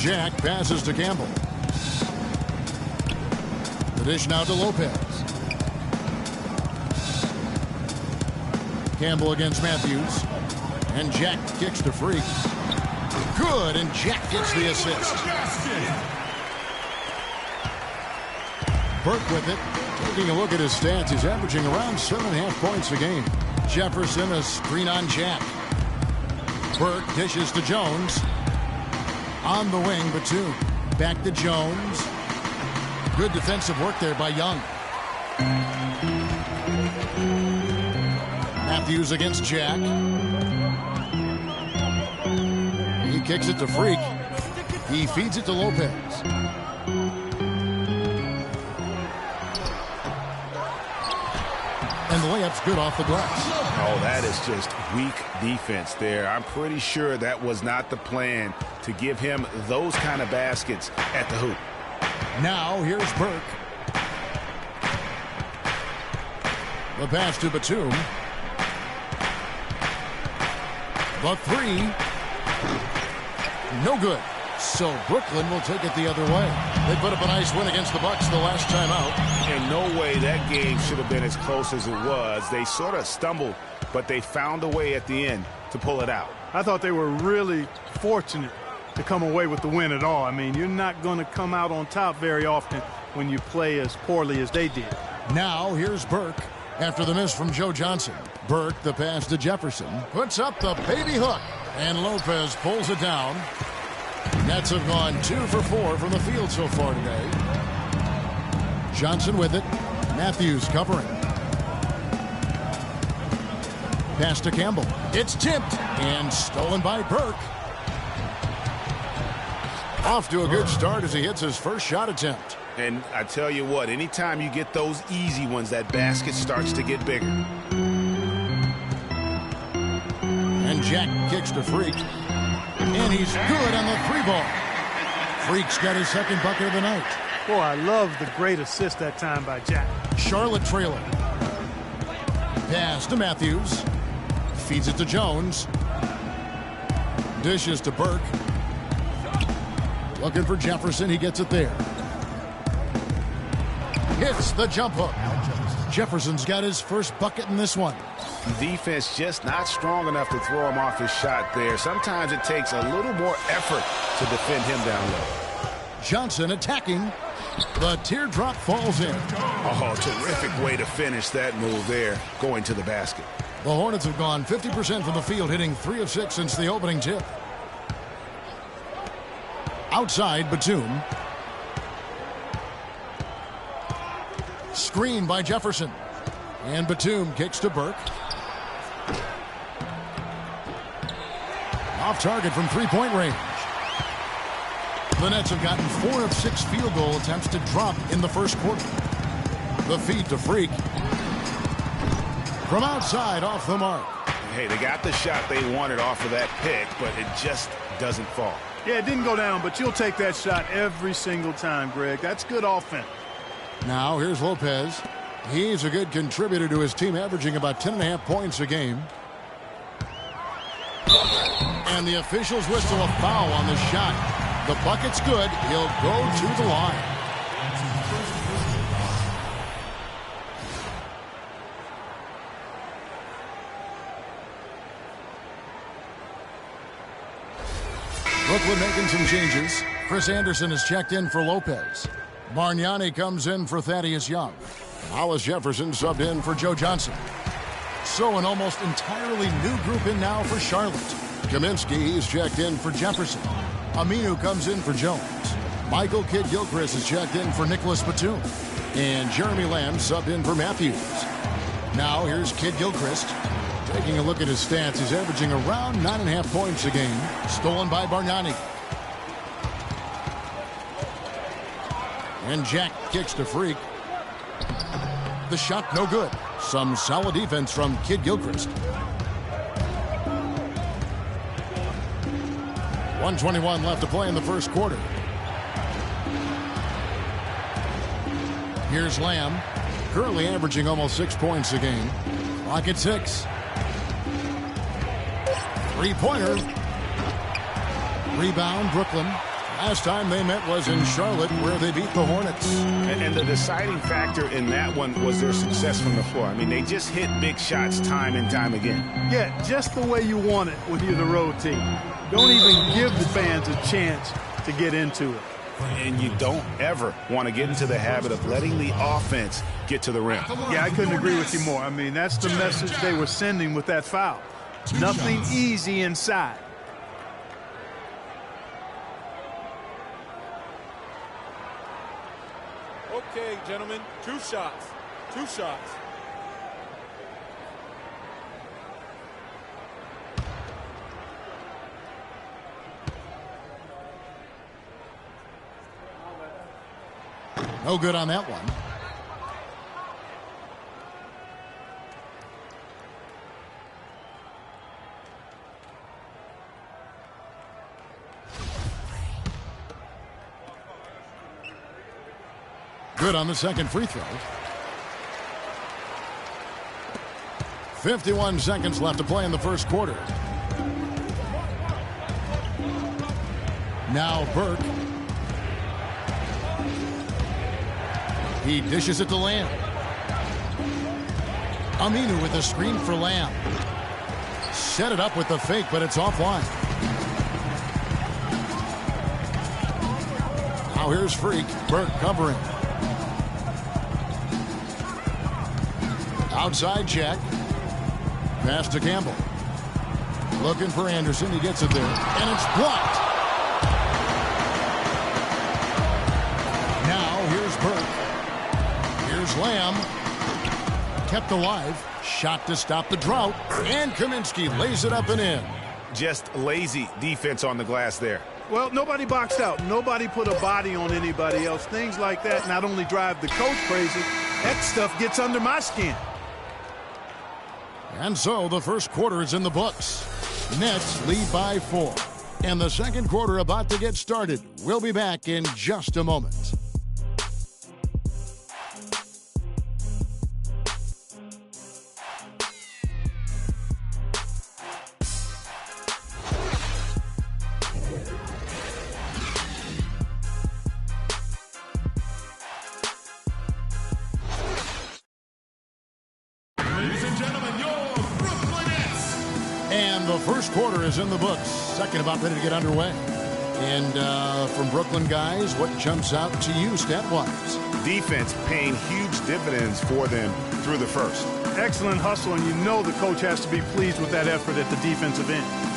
Jack passes to Campbell. The dish now to Lopez. Campbell against Matthews. And Jack kicks to Freak. Good, and Jack gets the assist. Burke with it. Taking a look at his stats, he's averaging around 7.5 points a game. Jefferson a screen on Jack. Burke dishes to Jones. On the wing, Batum. Back to Jones. Good defensive work there by Young. Matthews against Jack. He kicks it to Freak. He feeds it to Lopez. And the layup's good off the glass. Oh, that is just weak defense there. I'm pretty sure that was not the plan to give him those kind of baskets at the hoop. Now here's Burke. The pass to Batum. The three. No good. So Brooklyn will take it the other way. They put up a nice win against the Bucks the last time out. In no way that game should have been as close as it was. They sort of stumbled, but they found a way at the end to pull it out. I thought they were really fortunate to come away with the win at all. I mean, you're not going to come out on top very often when you play as poorly as they did. Now here's Burke. After the miss from Joe Johnson, Burke, the pass to Jefferson, puts up the baby hook, and Lopez pulls it down. Nets have gone 2 for 4 from the field so far today. Johnson with it. Matthews covering. Pass to Campbell. It's tipped and stolen by Burke. Off to a good start as he hits his first shot attempt. And I tell you what, anytime you get those easy ones, that basket starts to get bigger. And Jack kicks to Freak. And he's good on the three ball. Freak's got his second bucket of the night. Boy, I love the great assist that time by Jack. Charlotte trailing. Pass to Matthews. Feeds it to Jones. Dishes to Burke. Looking for Jefferson. He gets it there. Hits the jump hook. Jefferson's got his first bucket in this one. Defense just not strong enough to throw him off his shot there. Sometimes it takes a little more effort to defend him down low. Johnson attacking. The teardrop falls in. Oh, terrific way to finish that move there, going to the basket. The Hornets have gone 50% from the field, hitting 3 of 6 since the opening tip. Outside, Batum. Screen by Jefferson. And Batum kicks to Burke. Off target from three-point range. The Nets have gotten 4 of 6 field goal attempts to drop in the first quarter. The feed to Freak. From outside, off the mark. Hey, they got the shot they wanted off of that pick, but it just doesn't fall. Yeah, it didn't go down, but you'll take that shot every single time, Greg. That's good offense. Now here's Lopez. He's a good contributor to his team, averaging about 10.5 points a game. And the officials whistle a foul on the shot. The bucket's good. He'll go to the line. Brooklyn making some changes. Chris Anderson is checked in for Lopez. Bargnani comes in for Thaddeus Young. Hollis Jefferson subbed in for Joe Johnson. So an almost entirely new group in now for Charlotte. Kaminsky is checked in for Jefferson. Aminu comes in for Jones. Michael Kidd-Gilchrist is checked in for Nicholas Batum. And Jeremy Lamb subbed in for Matthews. Now here's Kidd-Gilchrist. Taking a look at his stats, he's averaging around 9.5 points a game. Stolen by Bargnani. And Jack kicks to Freak. The shot no good. Some solid defense from Kidd-Gilchrist. 1:21 left to play in the first quarter. Here's Lamb, currently averaging almost 6 points a game. Clock at 6. Three-pointer. Rebound, Brooklyn. Last time they met was in Charlotte, where they beat the Hornets. And the deciding factor in that one was their success from the floor. I mean, they just hit big shots time and time again. Yeah, just the way you want it when you're the road team. Don't even give the fans a chance to get into it. And you don't ever want to get into the habit of letting the offense get to the rim. Yeah, I couldn't agree with you more. I mean, that's the message they were sending with that foul. Nothing easy inside. Okay, gentlemen, 2 shots. 2 shots. No good on that one. Good on the second free throw. 51 seconds left to play in the first quarter. Now Burke. He dishes it to Lamb. Aminu with a screen for Lamb. Set it up with the fake, but it's offline. Now here's Freak. Burke covering. Outside check. Pass to Campbell. Looking for Anderson. He gets it there. And it's blocked. Now here's Burke. Here's Lamb. Kept alive. Shot to stop the drought. And Kaminsky lays it up and in. Just lazy defense on the glass there. Well, nobody boxed out. Nobody put a body on anybody else. Things like that not only drive the coach crazy, that stuff gets under my skin. And so the first quarter is in the books. Nets lead by 4. And the second quarter about to get started. We'll be back in just a moment. And the first quarter is in the books. Second about ready to get underway. And from Brooklyn guys, what jumps out to you stat-wise? Defense paying huge dividends for them through the first. Excellent hustle, and you know the coach has to be pleased with that effort at the defensive end.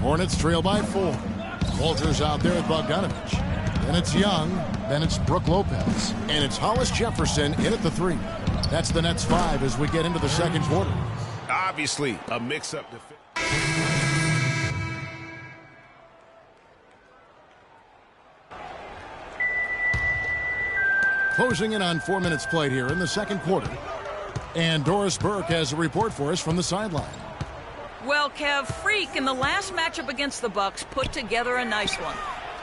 Hornets trail by 4. Walters out there with Bogdanovich. Then it's Young. Then it's Brook Lopez. And it's Hollis Jefferson in at the 3. That's the Nets 5 as we get into the second quarter. Obviously, a mix-up. Closing in on 4 minutes played here in the second quarter. And Doris Burke has a report for us from the sideline. Well, Kev, Freak in the last matchup against the Bucks put together a nice one.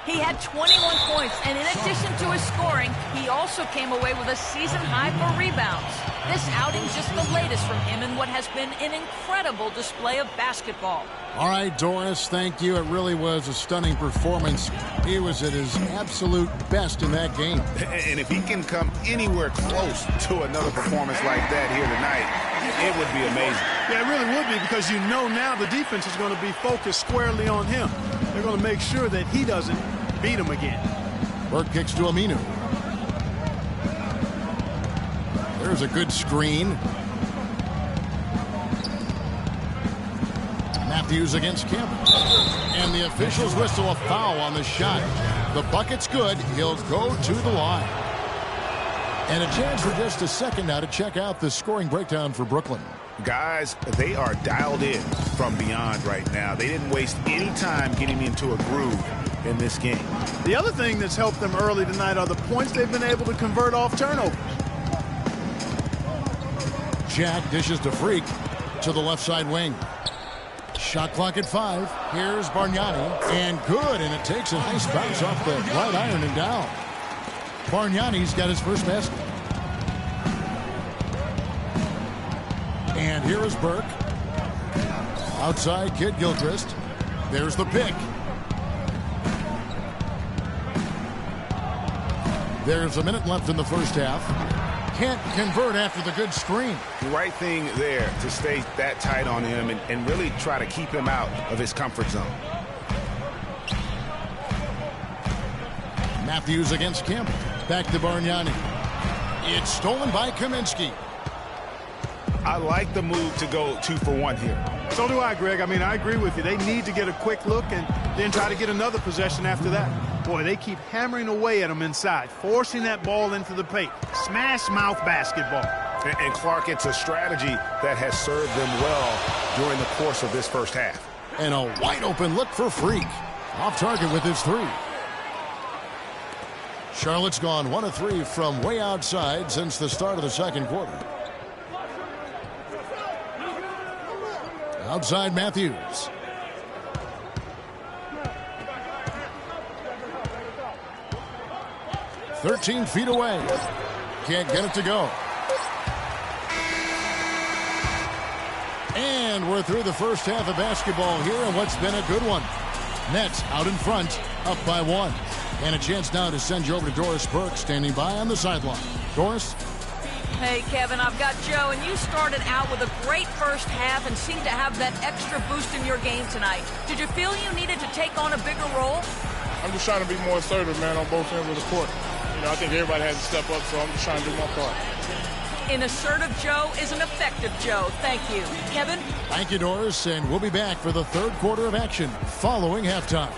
He had 21 points, and in addition to his scoring, he also came away with a season high for rebounds. This outing's just the latest from him in what has been an incredible display of basketball. All right, Doris, thank you. It really was a stunning performance. He was at his absolute best in that game. And if he can come anywhere close to another performance like that here tonight, it would be amazing. Yeah, it really would be, because you know now the defense is going to be focused squarely on him. They're going to make sure that he doesn't beat him again. Burke kicks to Aminu. There's a good screen. Matthews against Campbell. And the officials whistle a foul on the shot. The bucket's good. He'll go to the line. And a chance for just a second now to check out the scoring breakdown for Brooklyn. Guys, they are dialed in from beyond right now. They didn't waste any time getting into a groove in this game. The other thing that's helped them early tonight are the points they've been able to convert off turnovers. Jack dishes to Freak to the left side wing. Shot clock at 5. Here's Bargnani. And good, and it takes a nice bounce off the right iron and down. Bargnani's got his first basket. And here is Burke. Outside, Kid Gilchrist. There's the pick. There's a minute left in the first half. Can't convert after the good screen. The right thing there to stay that tight on him and really try to keep him out of his comfort zone. Matthews against Campbell. Back to Bargnani. It's stolen by Kaminsky. I like the move to go 2 for 1 here. So do I, Greg. I mean, I agree with you. They need to get a quick look and then try to get another possession after that. Boy, they keep hammering away at them inside, forcing that ball into the paint. Smash mouth basketball. And Clark, it's a strategy that has served them well during the course of this first half. And a wide open look for Freak. Off target with his 3. Charlotte's gone 1 of 3 from way outside since the start of the second quarter. Outside Matthews. "13 feet away. Can't get it to go. And we're through the first half of basketball here, and what's been a good one. Nets out in front, up by 1. And a chance now to send you over to Doris Burke, standing by on the sideline. Doris? Hey, Kevin, I've got Joe, and you started out with a great first half and seemed to have that extra boost in your game tonight. Did you feel you needed to take on a bigger role? I'm just trying to be more assertive, man, on both ends of the court. You know, I think everybody has to step up, so I'm just trying to do my part. An assertive Joe is an effective Joe. Thank you. Kevin? Thank you, Doris, and we'll be back for the third quarter of action following halftime.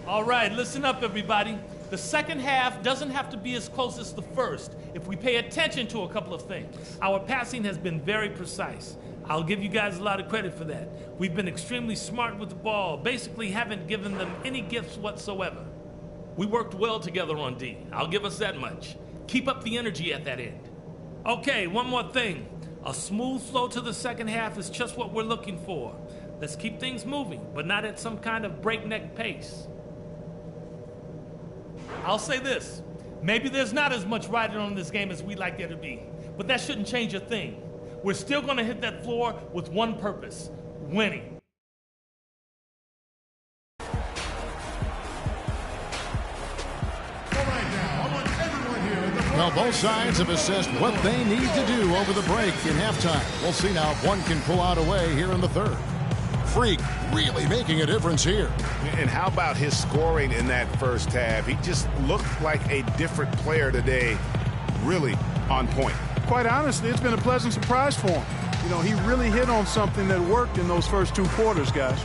All right, listen up, everybody. The second half doesn't have to be as close as the first if we pay attention to a couple of things. Our passing has been very precise. I'll give you guys a lot of credit for that. We've been extremely smart with the ball, basically haven't given them any gifts whatsoever. We worked well together on D. I'll give us that much. Keep up the energy at that end. Okay, one more thing. A smooth flow to the second half is just what we're looking for. Let's keep things moving, but not at some kind of breakneck pace. I'll say this, maybe there's not as much riding on this game as we'd like there to be, but that shouldn't change a thing. we're still going to hit that floor with one purpose: winning. Well, both sides have assessed what they need to do over the break in halftime. We'll see now if one can pull out a way here in the third. Freak really making a difference here. And how about his scoring in that first half? He just looked like a different player today, really on point. Quite honestly, it's been a pleasant surprise for him. You know, he really hit on something that worked in those first 2 quarters, guys.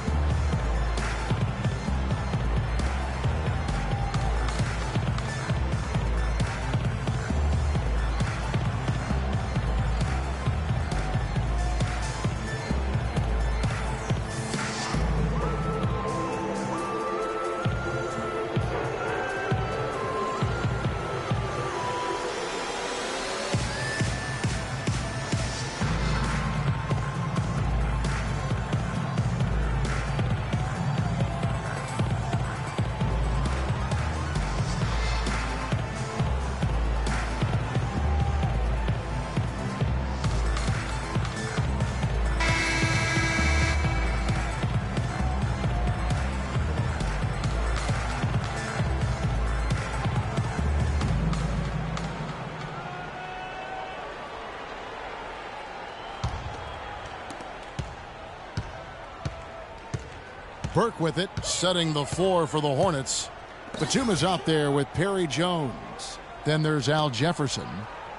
Burke with it, setting the floor for the Hornets. Batum is out there with Perry Jones. Then there's Al Jefferson.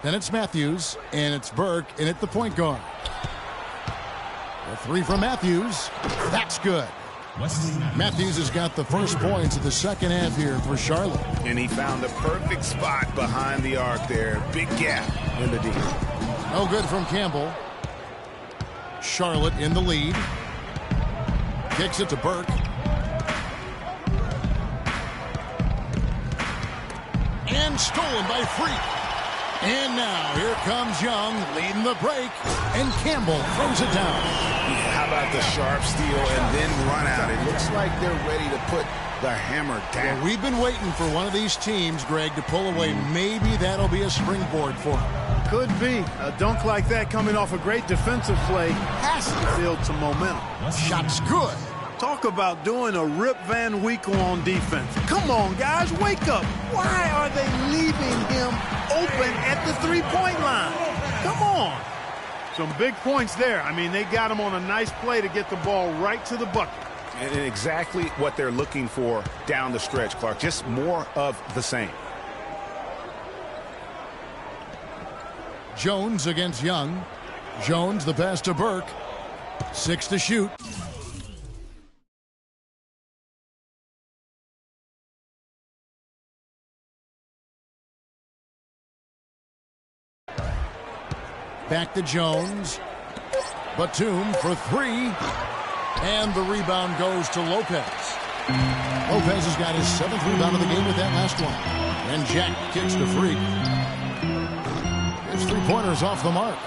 Then it's Matthews, and it's Burke in at the point guard. A 3 from Matthews. That's good. Matthews has got the first points of the second half here for Charlotte. And he found the perfect spot behind the arc there. Big gap in the D. No good from Campbell. Charlotte in the lead. Kicks it to Burke. And stolen by Freak. And now here comes Young leading the break. And Campbell throws it down. Yeah, how about the sharp steal and then run out? It looks like they're ready to put the hammer down. Well, we've been waiting for one of these teams, Greg, to pull away. Maybe that'll be a springboard for them. Could be. A dunk like that coming off a great defensive play has to build some momentum. Shot's good. Talk about doing a Rip Van Winkle on defense. Come on, guys, wake up. Why are they leaving him open at the three-point line? Come on. Some big points there. I mean, they got him on a nice play to get the ball right to the bucket. And exactly what they're looking for down the stretch, Clark. Just more of the same. Jones against Young. Jones the pass to Burke. 6 to shoot. Back to Jones. Batum for 3. And the rebound goes to Lopez. Lopez has got his 7th rebound of the game with that last one. And Jack kicks to Freak. His 3-pointers off the mark.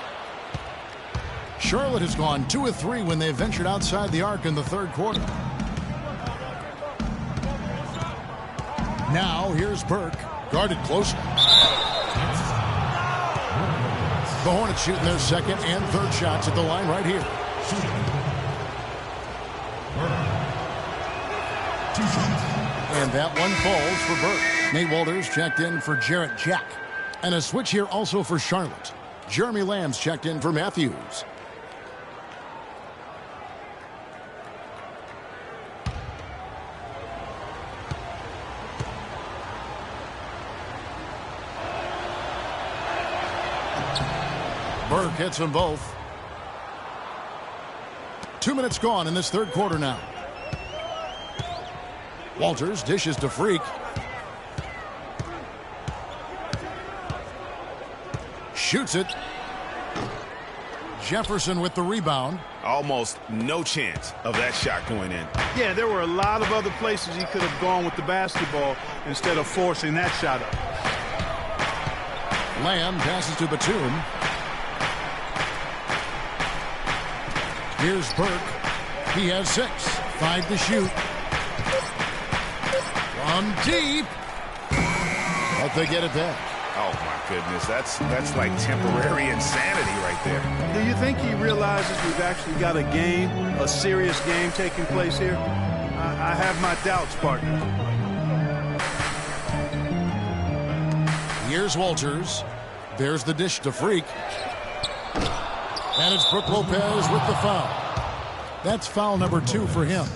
Charlotte has gone 2 of 3 when they ventured outside the arc in the third quarter. Now here's Burke, guarded closely. The Hornets shooting their second and third shots at the line right here. And that one falls for Burke. Nate Walters checked in for Jarrett Jack. And a switch here also for Charlotte. Jeremy Lamb's checked in for Matthews. Burke hits them both. 2 minutes gone in this third quarter now. Walters dishes to Freak. Shoots it. Jefferson with the rebound. Almost no chance of that shot going in. Yeah, there were a lot of other places he could have gone with the basketball instead of forcing that shot up. Lamb passes to Batum. Here's Burke. He has 6. 5 to shoot. From deep. But they get it back. Oh, my goodness. That's like temporary insanity right there. Do you think he realizes we've actually got a game, a serious game taking place here? I have my doubts, partner. Here's Walters. There's the dish to Freak. And it's Brook Lopez with the foul. That's foul number 2 for him.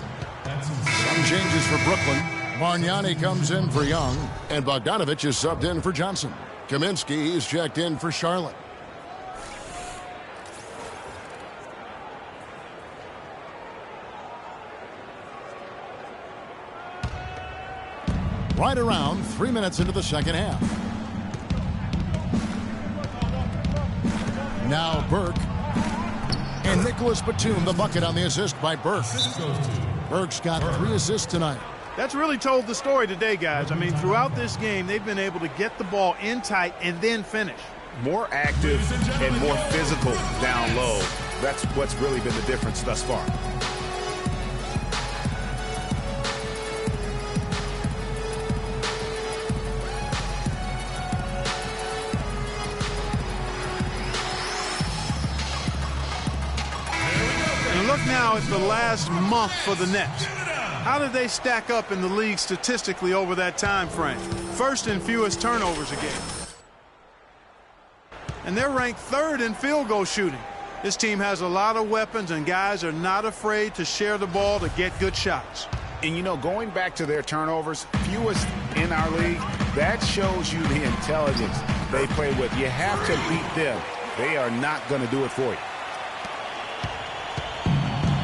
Some changes for Brooklyn. Bargnani comes in for Young, and Bogdanovich is subbed in for Johnson. Kaminsky is checked in for Charlotte. Right around 3 minutes into the second half. Now Burke. And Nicholas Batum, the bucket on the assist by Burke. Burke's got 3 assists tonight. That's really told the story today, guys. I mean, throughout this game, they've been able to get the ball in tight and then finish. More active and more physical down low. That's what's really been the difference thus far. And look now at the last month for the Nets. How did they stack up in the league statistically over that time frame? First in fewest turnovers a game. And they're ranked 3rd in field goal shooting. This team has a lot of weapons, and guys are not afraid to share the ball to get good shots. And, you know, going back to their turnovers, fewest in our league, that shows you the intelligence they play with. You have to beat them. They are not going to do it for you.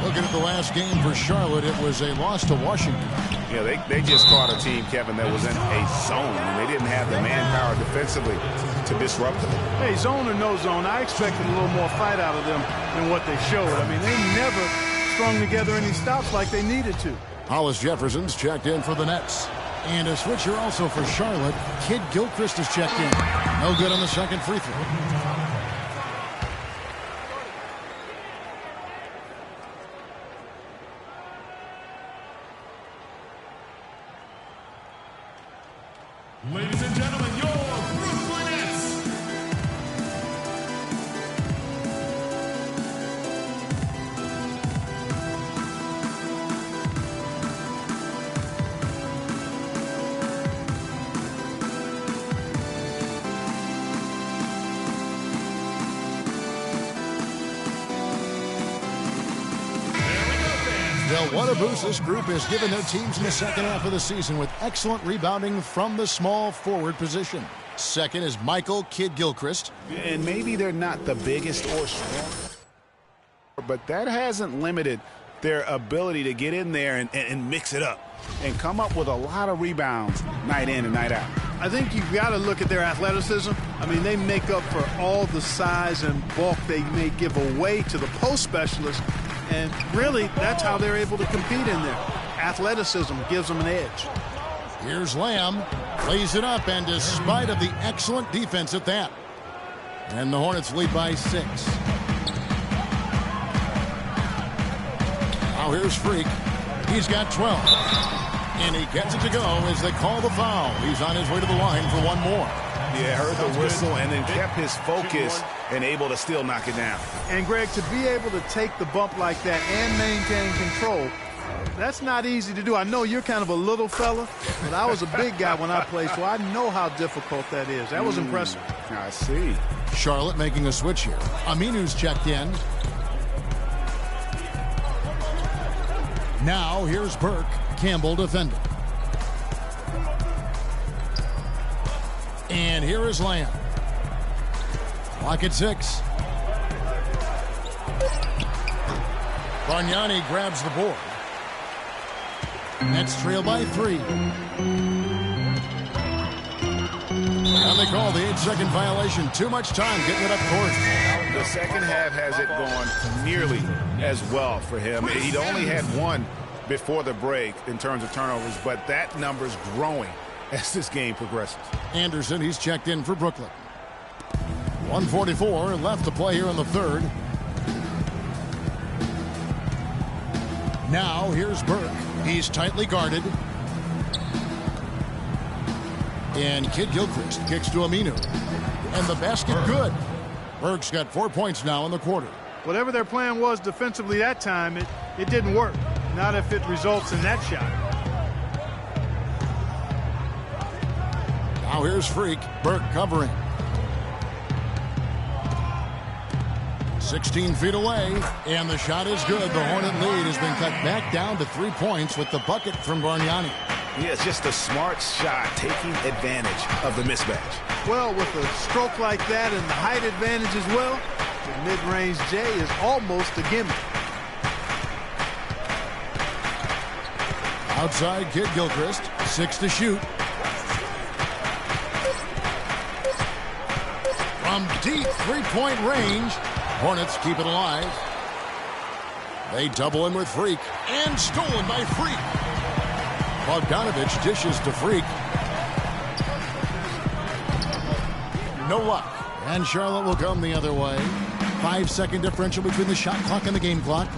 Looking at the last game for Charlotte, it was a loss to Washington. Yeah, they just caught a team, Kevin, that was in a zone, and they didn't have the manpower defensively to disrupt them. Hey, zone or no zone, I expected a little more fight out of them than what they showed. I mean, they never strung together any stops like they needed to. Hollis Jefferson's checked in for the Nets. And a switcher also for Charlotte. Kid Gilchrist is checked in. No good on the second free throw. Ladies and gentlemen, your Brooklyn Nets. They'll want to boost. This group has given their teams in the second half of the season with excellent rebounding from the small forward position. Second is Michael Kid Gilchrist. And maybe they're not the biggest or strongest, but that hasn't limited their ability to get in there and mix it up and come up with a lot of rebounds night in and night out. I think you've got to look at their athleticism. I mean, they make up for all the size and bulk they may give away to the post specialists. And really, that's how they're able to compete in there. Athleticism gives them an edge. Here's Lamb. Plays it up, and despite of the excellent defense at that. And the Hornets lead by 6. Now here's Freak. He's got 12. And he gets it to go as they call the foul. He's on his way to the line for one more. Yeah, heard the whistle and then kept his focus and able to still knock it down. And, Greg, to be able to take the bump like that and maintain control, that's not easy to do. I know you're kind of a little fella, but I was a big guy when I played, so I know how difficult that is. That was impressive. I see. Charlotte making a switch here. Aminu's checked in. Now here's Burke. Campbell defending. And here is Lamb. Clock at 6. Bargnani grabs the board. Nets trail by 3. And they call the 8-second violation. Too much time getting it up court. The second half hasn't gone nearly as well for him. He'd only had 1 before the break in terms of turnovers, but that number's growing as this game progresses. Anderson, he's checked in for Brooklyn. 1:44 left to play here in the third. Now here's Burke. He's tightly guarded. And Kid Gilchrist kicks to Aminu. And the basket good. Berg's got 4 points now in the quarter. Whatever their plan was defensively that time, it didn't work. Not if it results in that shot. Now here's Freak. Berg covering. 16 feet away, and the shot is good. The Hornet lead has been cut back down to 3 points with the bucket from Bargnani. Yeah, it's just a smart shot, taking advantage of the mismatch. Well, with a stroke like that and the height advantage as well, the mid-range J is almost a gimme. Outside Kid Gilchrist, 6 to shoot. From deep three-point range, Hornets keep it alive. They double in with Freak, and stolen by Freak. Bogdanovich dishes to Freak. No luck, and Charlotte will come the other way. 5-second differential between the shot clock and the game clock.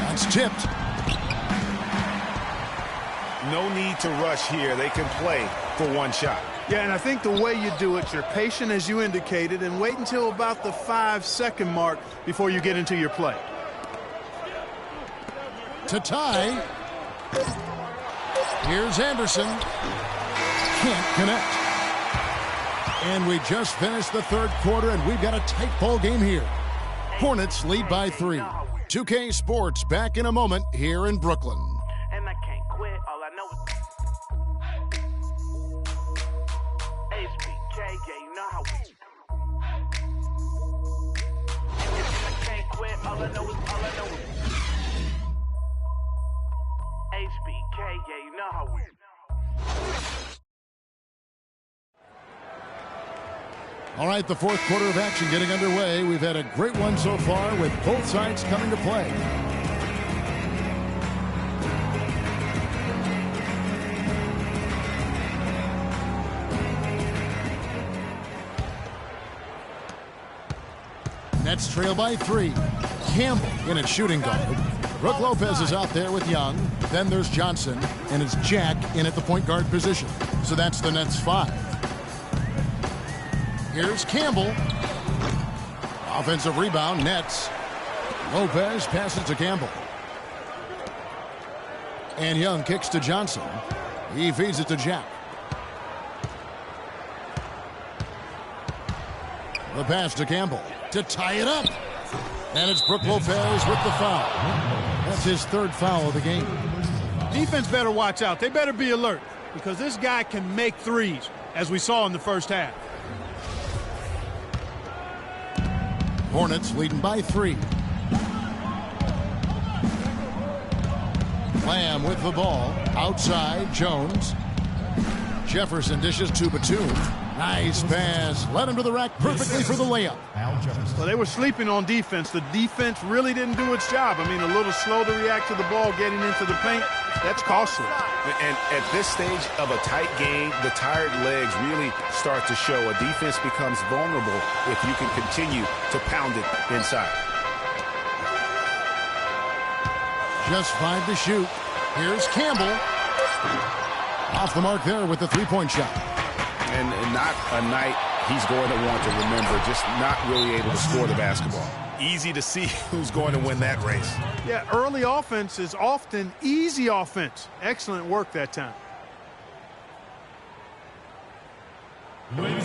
That's tipped. No need to rush here. They can play for one shot. Yeah, and I think the way you do it, you're patient as you indicated, and wait until about the 5-second mark before you get into your play. To tie. Here's Anderson. Can't connect. And we just finished the third quarter, and we've got a tight ball game here. Hornets lead by 3. 2K Sports back in a moment here in Brooklyn. And I can't quit. All I know is HBK, yeah, you know how we. And I can't quit. All I know is HBK, yeah, you know how we. All right, the fourth quarter of action getting underway. We've had a great one so far with both sides coming to play. Nets trail by 3. Campbell in at shooting guard. Brook Lopez is out there with Young. Then there's Johnson, and it's Jack in at the point guard position. So that's the Nets 5. Here's Campbell. Offensive rebound, Nets. Lopez passes to Campbell. And Young kicks to Johnson. He feeds it to Jack. The pass to Campbell to tie it up. And it's Brook Lopez with the foul. That's his third foul of the game. Defense better watch out. They better be alert because this guy can make threes, as we saw in the first half. Hornets leading by 3. Lamb with the ball. Outside, Jones. Jefferson dishes to Batum. Nice pass. Led him to the rack perfectly for the layup. Well, they were sleeping on defense. The defense really didn't do its job. I mean, a little slow to react to the ball getting into the paint. That's costly. And at this stage of a tight game, the tired legs really start to show. A defense becomes vulnerable if you can continue to pound it inside. Just 5 to shoot. Here's Campbell. Off the mark there with the three-point shot. And not a night he's going to want to remember, just not really able to score the basketball. Easy to see who's going to win that race. Yeah, early offense is often easy offense. Excellent work that time. Ladies